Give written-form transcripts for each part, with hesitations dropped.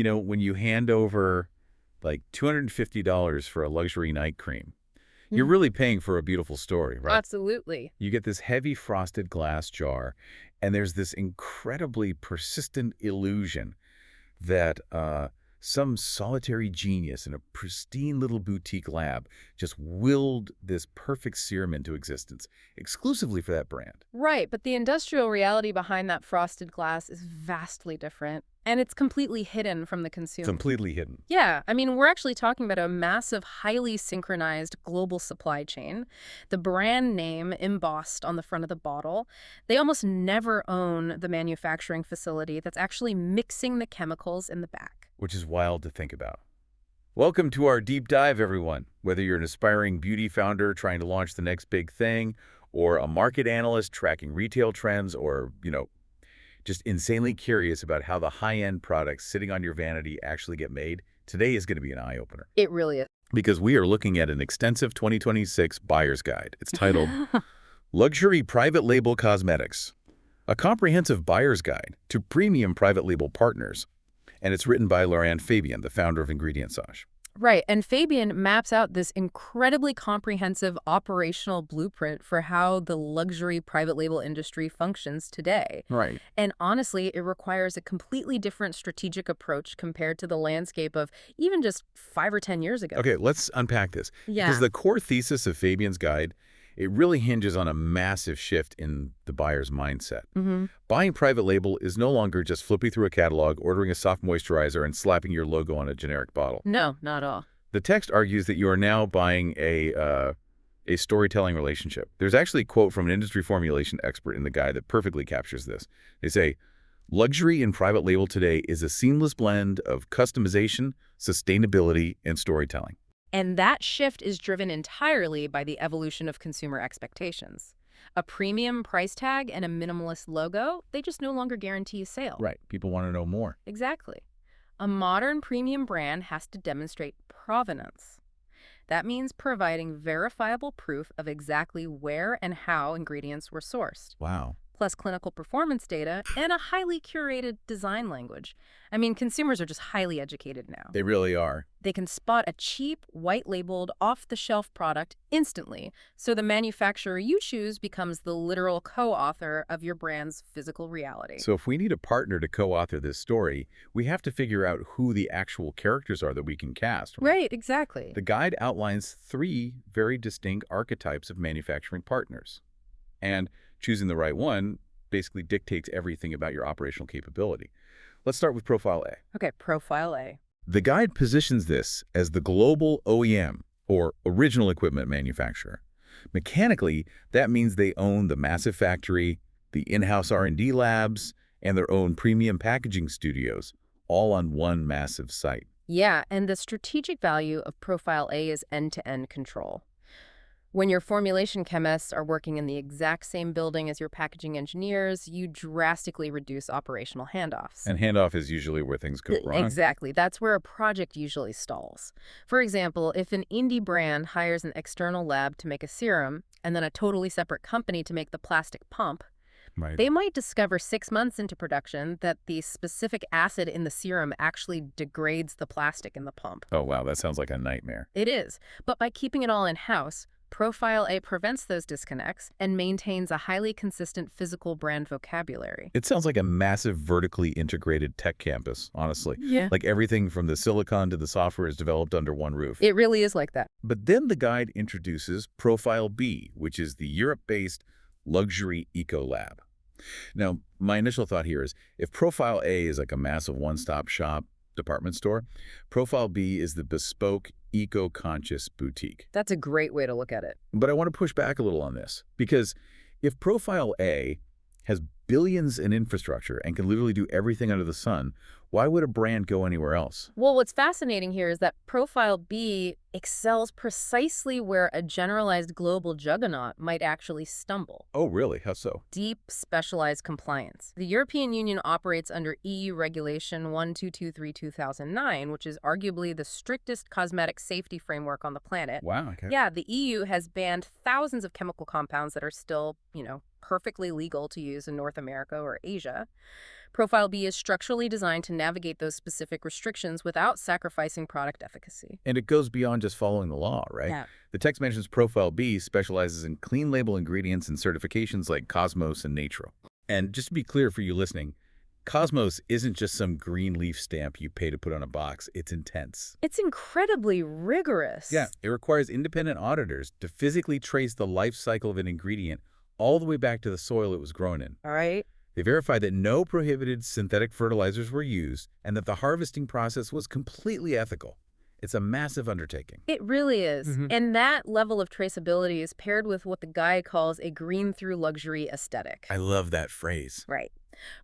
when you hand over like $250 for a luxury night cream, you're really paying for a beautiful story, right? Absolutely. You get this heavy frosted glass jar, and there's this incredibly persistent illusion that some solitary genius in a pristine little boutique lab just willed this perfect serum into existence, exclusively for that brand. Right, but the industrial reality behind that frosted glass is vastly different, and it's completely hidden from the consumer. Completely hidden. Yeah, I mean, we're actually talking about a massive, highly synchronized global supply chain. The brand name embossed on the front of the bottle. They almost never own the manufacturing facility that's actually mixing the chemicals in the back. Which is wild to think about. Welcome to our deep dive, everyone. Whether you're an aspiring beauty founder trying to launch the next big thing, or a market analyst tracking retail trends, or, just insanely curious about how the high-end products sitting on your vanity actually get made, today is going to be an eye-opener. It really is. Because we are looking at an extensive 2026 buyer's guide. It's titled Luxury Private Label Cosmetics, a comprehensive buyer's guide to premium private label partners. And it's written by Laurent Fabian, the founder of Ingredientsage. Right, and Fabian maps out this incredibly comprehensive operational blueprint for how the luxury private label industry functions today. Right. And honestly, it requires a completely different strategic approach compared to the landscape of even just 5 or 10 years ago. Okay, let's unpack this. Yeah. Because the core thesis of Fabian's guide, it really hinges on a massive shift in the buyer's mindset. Buying private label is no longer just flipping through a catalog, ordering a soft moisturizer, and slapping your logo on a generic bottle. No, not at all. The text argues that you are now buying a storytelling relationship. There's actually a quote from an industry formulation expert in the guide that perfectly captures this. They say, luxury in private label today is a seamless blend of customization, sustainability, and storytelling. And that shift is driven entirely by the evolution of consumer expectations. A premium price tag and a minimalist logo, they just no longer guarantee a sale. Right. People want to know more. Exactly. A modern premium brand has to demonstrate provenance. That means providing verifiable proof of exactly where and how ingredients were sourced. Wow. Plus clinical performance data and a highly curated design language. I mean, consumers are just highly educated now. They really are. They can spot a cheap, white-labeled, off-the-shelf product instantly, so the manufacturer you choose becomes the literal co-author of your brand's physical reality. So if we need a partner to co-author this story, we have to figure out who the actual characters are that we can cast. Right, exactly. The guide outlines 3 very distinct archetypes of manufacturing partners. And choosing the right one basically dictates everything about your operational capability. Let's start with Profile A. Okay, Profile A. The guide positions this as the global OEM, or original equipment manufacturer. Mechanically, that means they own the massive factory, the in-house R&D labs, and their own premium packaging studios, all on one massive site. Yeah, and the strategic value of Profile A is end-to-end control. When your formulation chemists are working in the exact same building as your packaging engineers, you drastically reduce operational handoffs. And handoff is usually where things go wrong. Exactly. That's where a project usually stalls. For example, if an indie brand hires an external lab to make a serum and then a totally separate company to make the plastic pump, Right. they might discover 6 months into production that the specific acid in the serum actually degrades the plastic in the pump. Oh, wow, that sounds like a nightmare. It is. But by keeping it all in-house, Profile A prevents those disconnects and maintains a highly consistent physical brand vocabulary. It sounds like a massive vertically integrated tech campus, honestly. Yeah. Like everything from the silicon to the software is developed under one roof. It really is like that. But then the guide introduces Profile B, which is the Europe-based luxury eco lab. Now, my initial thought here is if Profile A is like a massive one-stop shop department store, Profile B is the bespoke, eco-conscious boutique. That's a great way to look at it. But I want to push back a little on this, because if Profile A has billions in infrastructure and can literally do everything under the sun, why would a brand go anywhere else? Well, what's fascinating here is that Profile B excels precisely where a generalized global juggernaut might actually stumble. Oh, really? How so? Deep, specialized compliance. The European Union operates under EU Regulation 1223/2009, which is arguably the strictest cosmetic safety framework on the planet. Wow. Okay. Yeah, the EU has banned thousands of chemical compounds that are still, perfectly legal to use in North America or Asia. Profile B is structurally designed to navigate those specific restrictions without sacrificing product efficacy. And it goes beyond just following the law, right? Yeah. The text mentions Profile B specializes in clean label ingredients and certifications like Cosmos and Naturo. And just to be clear for you listening, Cosmos isn't just some green leaf stamp you pay to put on a box. It's intense. It's incredibly rigorous. Yeah, it requires independent auditors to physically trace the life cycle of an ingredient all the way back to the soil it was grown in. All right. They verify that no prohibited synthetic fertilizers were used and that the harvesting process was completely ethical. It's a massive undertaking. It really is. And that level of traceability is paired with what the guy calls a green through luxury aesthetic. I love that phrase. Right.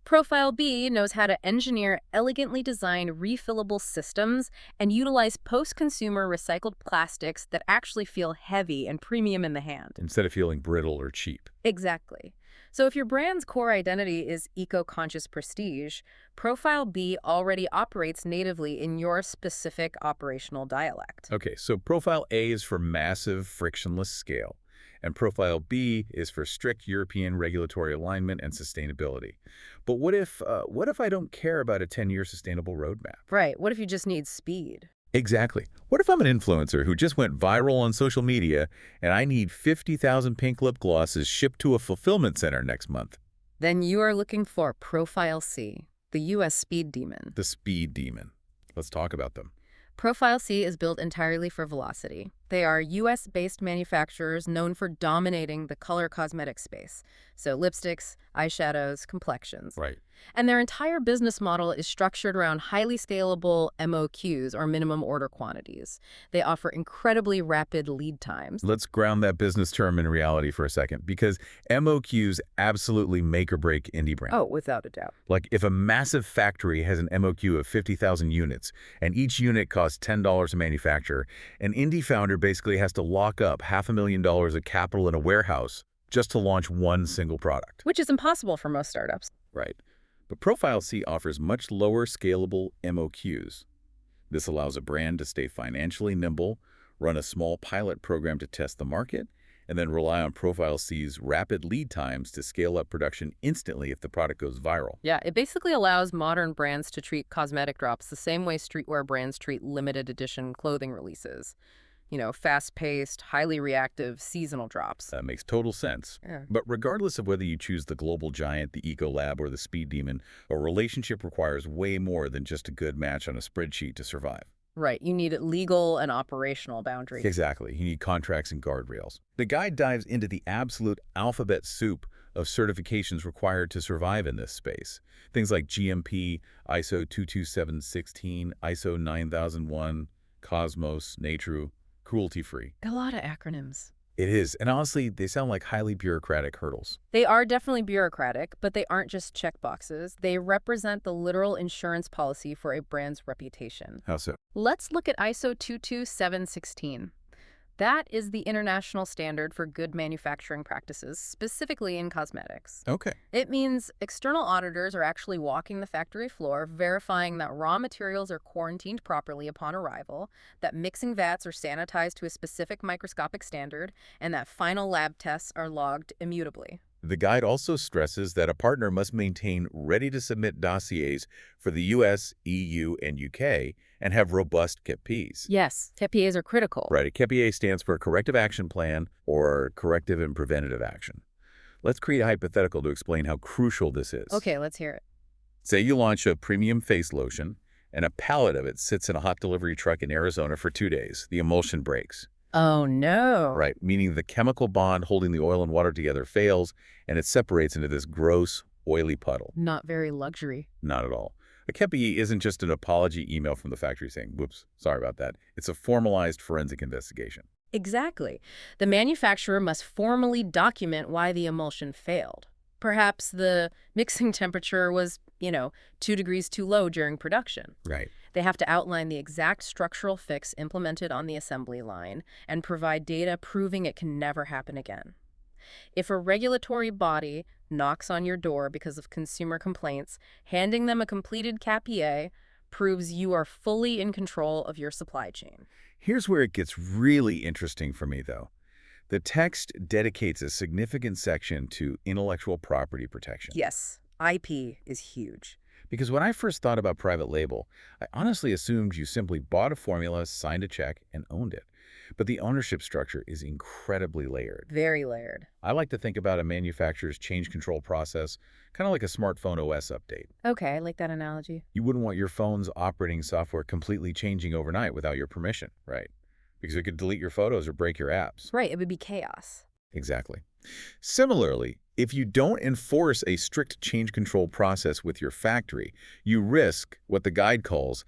Profile B knows how to engineer elegantly designed refillable systems and utilize post-consumer recycled plastics that actually feel heavy and premium in the hand. Instead of feeling brittle or cheap. Exactly. So if your brand's core identity is eco-conscious prestige, Profile B already operates natively in your specific operational dialect. Okay, so Profile A is for massive, frictionless scale, and Profile B is for strict European regulatory alignment and sustainability. But what if I don't care about a 10-year sustainable roadmap? Right. What if you just need speed? Exactly. What if I'm an influencer who just went viral on social media and I need 50,000 pink lip glosses shipped to a fulfillment center next month? Then you are looking for Profile C, the U.S. speed demon. The speed demon. Let's talk about them. Profile C is built entirely for velocity. They are U.S.-based manufacturers known for dominating the color cosmetic space. So lipsticks, eyeshadows, complexions. Right. And their entire business model is structured around highly scalable MOQs, or minimum order quantities. They offer incredibly rapid lead times. Let's ground that business term in reality for a second, because MOQs absolutely make or break indie brands. Oh, without a doubt. Like if a massive factory has an MOQ of 50,000 units and each unit costs $10 to manufacture, an indie founder basically has to lock up $500,000 of capital in a warehouse just to launch one single product. Which is impossible for most startups. Right. But Profile C offers much lower scalable MOQs. This allows a brand to stay financially nimble, run a small pilot program to test the market, and then rely on Profile C's rapid lead times to scale up production instantly if the product goes viral. Yeah, it basically allows modern brands to treat cosmetic drops the same way streetwear brands treat limited edition clothing releases. You know, fast-paced, highly reactive, seasonal drops. That makes total sense. Yeah. But regardless of whether you choose the global giant, the eco lab, or the speed demon, a relationship requires way more than just a good match on a spreadsheet to survive. Right, you need legal and operational boundaries. Exactly. You need contracts and guardrails. The guide dives into the absolute alphabet soup of certifications required to survive in this space. Things like GMP, ISO 22716, ISO 9001, Cosmos, Naturo, cruelty-free. A lot of acronyms. It is, and honestly, they sound like highly bureaucratic hurdles. They are definitely bureaucratic, but they aren't just checkboxes. They represent the literal insurance policy for a brand's reputation. How so? Let's look at ISO 22716. That is the international standard for good manufacturing practices, specifically in cosmetics. Okay. It means external auditors are actually walking the factory floor, verifying that raw materials are quarantined properly upon arrival, that mixing vats are sanitized to a specific microscopic standard, and that final lab tests are logged immutably. The guide also stresses that a partner must maintain ready-to-submit dossiers for the US, EU, and UK, and have robust KPIs. Yes, KPIs are critical. Right, a KPI stands for Corrective Action Plan or Corrective and Preventative Action. Let's create a hypothetical to explain how crucial this is. Okay, let's hear it. Say you launch a premium face lotion, and a pallet of it sits in a hot delivery truck in Arizona for 2 days. The emulsion breaks. Oh, no. Right, meaning the chemical bond holding the oil and water together fails, and it separates into this gross, oily puddle. Not very luxury. Not at all. A KPI isn't just an apology email from the factory saying, whoops, sorry about that. It's a formalized forensic investigation. Exactly. The manufacturer must formally document why the emulsion failed. Perhaps the mixing temperature was, 2 degrees too low during production. Right. They have to outline the exact structural fix implemented on the assembly line and provide data proving it can never happen again. If a regulatory body knocks on your door because of consumer complaints, handing them a completed KPI proves you are fully in control of your supply chain. Here's where it gets really interesting for me, though. The text dedicates a significant section to intellectual property protection. Yes, IP is huge. Because when I first thought about private label, I honestly assumed you simply bought a formula, signed a check, and owned it. But the ownership structure is incredibly layered. Very layered. I like to think about a manufacturer's change control process, kind of like a smartphone OS update. Okay, I like that analogy. You wouldn't want your phone's operating software completely changing overnight without your permission, right? Because it could delete your photos or break your apps. Right, it would be chaos. Exactly. Similarly, if you don't enforce a strict change control process with your factory, you risk what the guide calls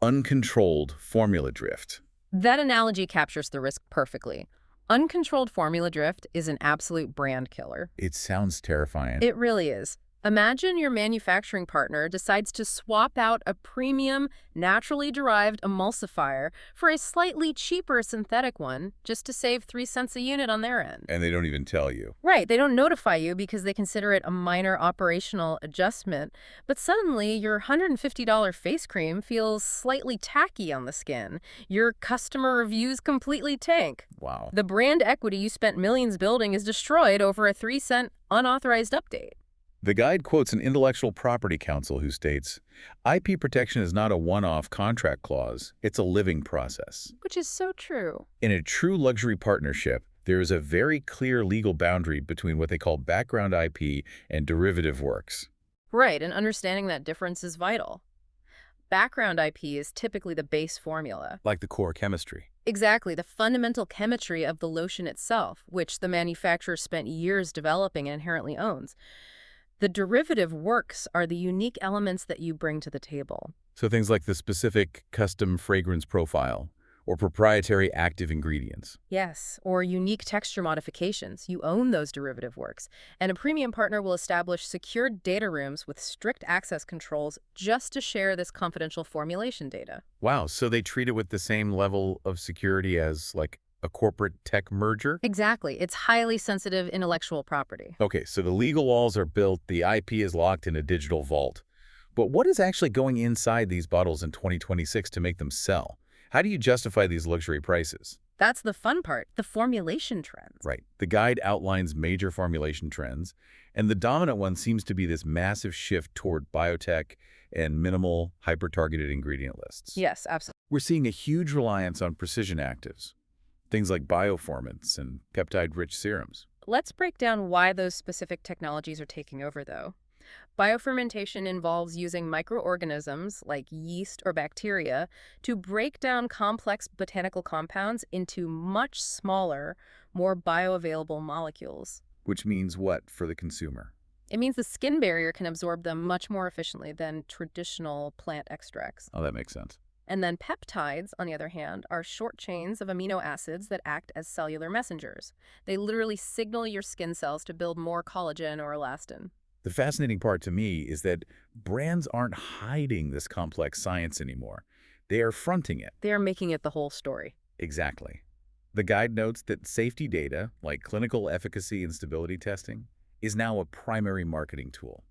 uncontrolled formula drift. That analogy captures the risk perfectly. Uncontrolled formula drift is an absolute brand killer. It sounds terrifying. It really is. Imagine your manufacturing partner decides to swap out a premium, naturally derived emulsifier for a slightly cheaper synthetic one just to save 3 cents a unit on their end. And they don't even tell you. Right, they don't notify you because they consider it a minor operational adjustment, but suddenly your $150 face cream feels slightly tacky on the skin. Your customer reviews completely tank. Wow. The brand equity you spent millions building is destroyed over a 3-cent unauthorized update. The guide quotes an intellectual property counsel who states, IP protection is not a one-off contract clause, it's a living process. Which is so true. In a true luxury partnership, there is a very clear legal boundary between what they call background IP and derivative works. Right, and understanding that difference is vital. Background IP is typically the base formula. Like the core chemistry. Exactly, the fundamental chemistry of the lotion itself, which the manufacturer spent years developing and inherently owns. The derivative works are the unique elements that you bring to the table. So things like the specific custom fragrance profile or proprietary active ingredients. Yes, or unique texture modifications. You own those derivative works. And a premium partner will establish secured data rooms with strict access controls just to share this confidential formulation data. Wow, so they treat it with the same level of security as like a corporate tech merger? Exactly. It's highly sensitive intellectual property. Okay, so the legal walls are built, the IP is locked in a digital vault. But what is actually going inside these bottles in 2026 to make them sell? How do you justify these luxury prices? That's the fun part, the formulation trends. Right. The guide outlines major formulation trends, and the dominant one seems to be this massive shift toward biotech and minimal, hyper-targeted ingredient lists. Yes, absolutely. We're seeing a huge reliance on precision actives, things like bioformants and peptide-rich serums. Let's break down why those specific technologies are taking over, though. Biofermentation involves using microorganisms like yeast or bacteria to break down complex botanical compounds into much smaller, more bioavailable molecules. Which means what for the consumer? It means the skin barrier can absorb them much more efficiently than traditional plant extracts. Oh, that makes sense. And then peptides, on the other hand, are short chains of amino acids that act as cellular messengers. They literally signal your skin cells to build more collagen or elastin. The fascinating part to me is that brands aren't hiding this complex science anymore. They are fronting it. They are making it the whole story. Exactly. The guide notes that safety data, like clinical efficacy and stability testing, is now a primary marketing tool.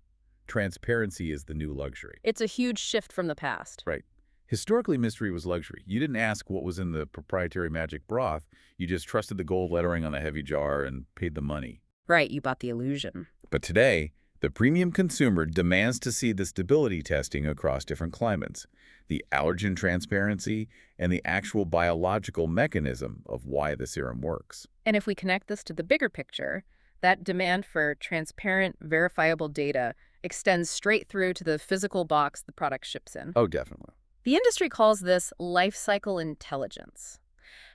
Transparency is the new luxury. It's a huge shift from the past. Right. Historically, mystery was luxury. You didn't ask what was in the proprietary magic broth. You just trusted the gold lettering on the heavy jar and paid the money. Right, you bought the illusion. But today, the premium consumer demands to see the stability testing across different climates, the allergen transparency, and the actual biological mechanism of why the serum works. And if we connect this to the bigger picture, that demand for transparent, verifiable data extends straight through to the physical box the product ships in. Oh, definitely. The industry calls this life cycle intelligence.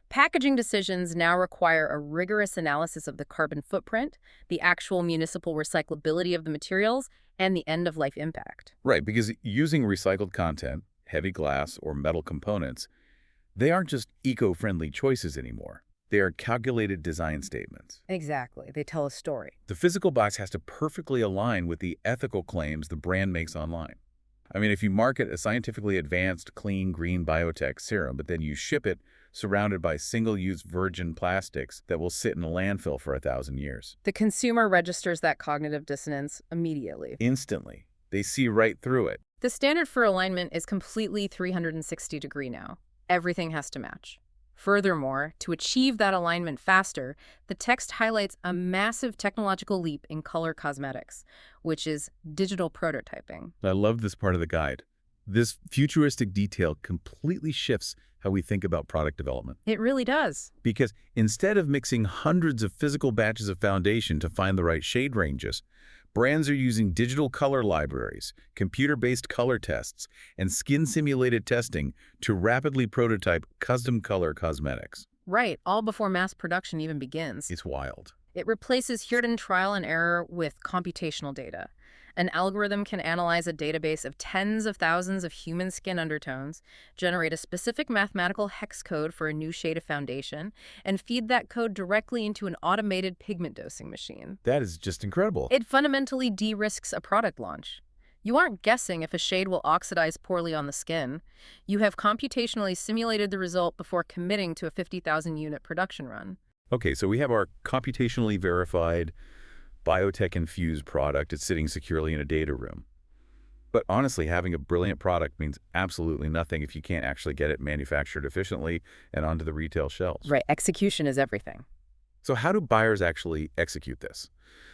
Packaging decisions now require a rigorous analysis of the carbon footprint, the actual municipal recyclability of the materials, and the end-of-life impact. Right, because using recycled content, heavy glass, or metal components, they aren't just eco-friendly choices anymore. They are calculated design statements. Exactly. They tell a story. The physical box has to perfectly align with the ethical claims the brand makes online. I mean, if you market a scientifically advanced, clean, green biotech serum, but then you ship it surrounded by single-use virgin plastics that will sit in a landfill for 1,000 years. The consumer registers that cognitive dissonance immediately. Instantly. They see right through it. The standard for alignment is completely 360-degree now. Everything has to match. Furthermore, to achieve that alignment faster, the text highlights a massive technological leap in color cosmetics, which is digital prototyping. I love this part of the guide. This futuristic detail completely shifts how we think about product development. It really does. Because instead of mixing hundreds of physical batches of foundation to find the right shade ranges, brands are using digital color libraries, computer-based color tests, and skin-simulated testing to rapidly prototype custom color cosmetics. Right, all before mass production even begins. It's wild. It replaces hidden trial and error with computational data. An algorithm can analyze a database of tens of thousands of human skin undertones, generate a specific mathematical hex code for a new shade of foundation, and feed that code directly into an automated pigment dosing machine. That is just incredible. It fundamentally de-risks a product launch. You aren't guessing if a shade will oxidize poorly on the skin. You have computationally simulated the result before committing to a 50,000-unit production run. Okay, so we have our computationally verified biotech-infused product. It's sitting securely in a data room. But honestly, having a brilliant product means absolutely nothing if you can't actually get it manufactured efficiently and onto the retail shelves. Right, execution is everything. So how do buyers actually execute this?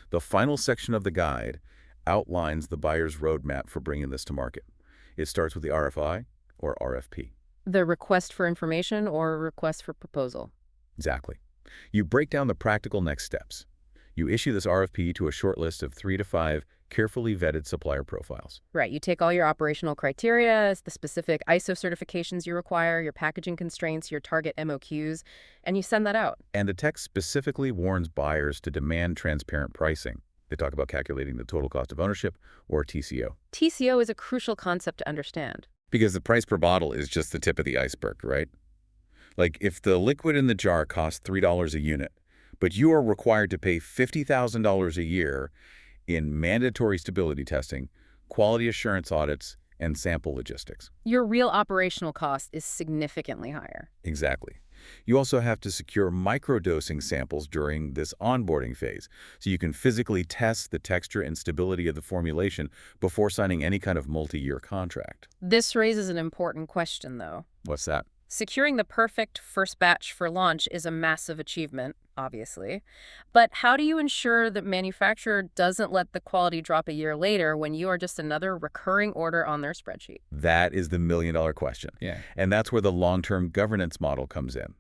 The final section of the guide outlines the buyer's roadmap for bringing this to market. It starts with the RFI or RFP. The request for information or request for proposal. Exactly. You break down the practical next steps. You issue this RFP to a short list of 3 to 5 carefully vetted supplier profiles. Right, you take all your operational criteria, the specific ISO certifications you require, your packaging constraints, your target MOQs, and you send that out. And the text specifically warns buyers to demand transparent pricing. They talk about calculating the total cost of ownership, or TCO. TCO is a crucial concept to understand. Because the price per bottle is just the tip of the iceberg, right? Like if the liquid in the jar costs $3 a unit, but you are required to pay $50,000 a year in mandatory stability testing, quality assurance audits, and sample logistics. Your real operational cost is significantly higher. Exactly. You also have to secure microdosing samples during this onboarding phase, so you can physically test the texture and stability of the formulation before signing any kind of multi-year contract. This raises an important question, though. What's that? Securing the perfect first batch for launch is a massive achievement, obviously. But how do you ensure that manufacturer doesn't let the quality drop a year later when you are just another recurring order on their spreadsheet? That is the million-dollar question. Yeah. And that's where the long-term governance model comes in.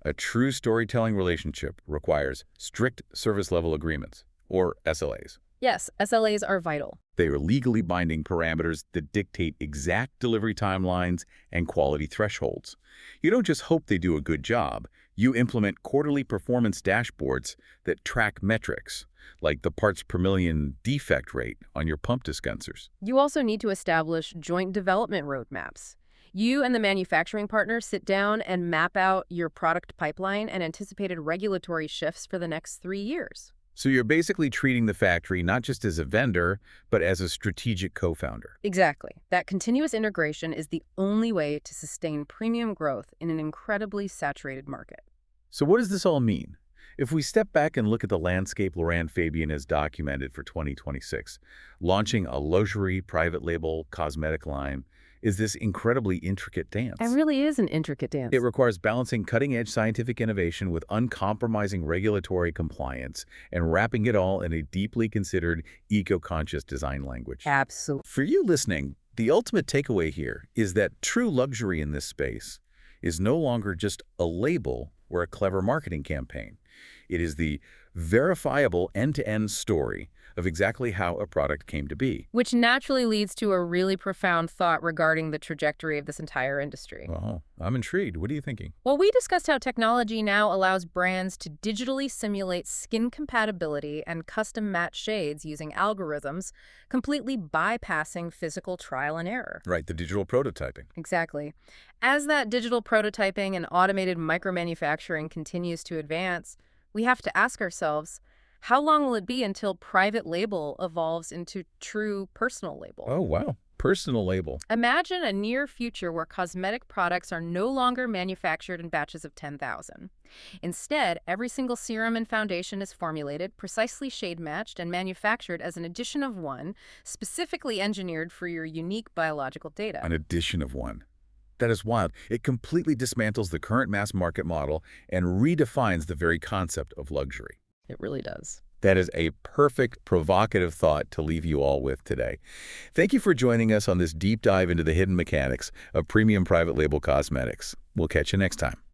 A true storytelling relationship requires strict service-level agreements, or SLAs. Yes, SLAs are vital. They are legally binding parameters that dictate exact delivery timelines and quality thresholds. You don't just hope they do a good job. You implement quarterly performance dashboards that track metrics, like the parts per million defect rate on your pump dispensers. You also need to establish joint development roadmaps. You and the manufacturing partner sit down and map out your product pipeline and anticipated regulatory shifts for the next 3 years. So you're basically treating the factory not just as a vendor, but as a strategic co-founder. Exactly. That continuous integration is the only way to sustain premium growth in an incredibly saturated market. So what does this all mean? If we step back and look at the landscape Laurent Fabian has documented for 2026, launching a luxury private label cosmetic line is this incredibly intricate dance. It really is an intricate dance. It requires balancing cutting-edge scientific innovation with uncompromising regulatory compliance and wrapping it all in a deeply considered, eco-conscious design language. Absolutely. For you listening, the ultimate takeaway here is that true luxury in this space is no longer just a label or a clever marketing campaign. It is the verifiable end-to-end story of exactly how a product came to be. Which naturally leads to a really profound thought regarding the trajectory of this entire industry. Oh, I'm intrigued. What are you thinking? Well, we discussed how technology now allows brands to digitally simulate skin compatibility and custom match shades using algorithms, completely bypassing physical trial and error. Right, the digital prototyping. Exactly. As that digital prototyping and automated micromanufacturing continues to advance, we have to ask ourselves, how long will it be until private label evolves into true personal label? Oh, wow. Personal label. Imagine a near future where cosmetic products are no longer manufactured in batches of 10,000. Instead, every single serum and foundation is formulated, precisely shade-matched, and manufactured as an addition of one, specifically engineered for your unique biological data. An addition of one. That is wild. It completely dismantles the current mass market model and redefines the very concept of luxury. It really does. That is a perfect, provocative thought to leave you all with today. Thank you for joining us on this deep dive into the hidden mechanics of premium private label cosmetics. We'll catch you next time.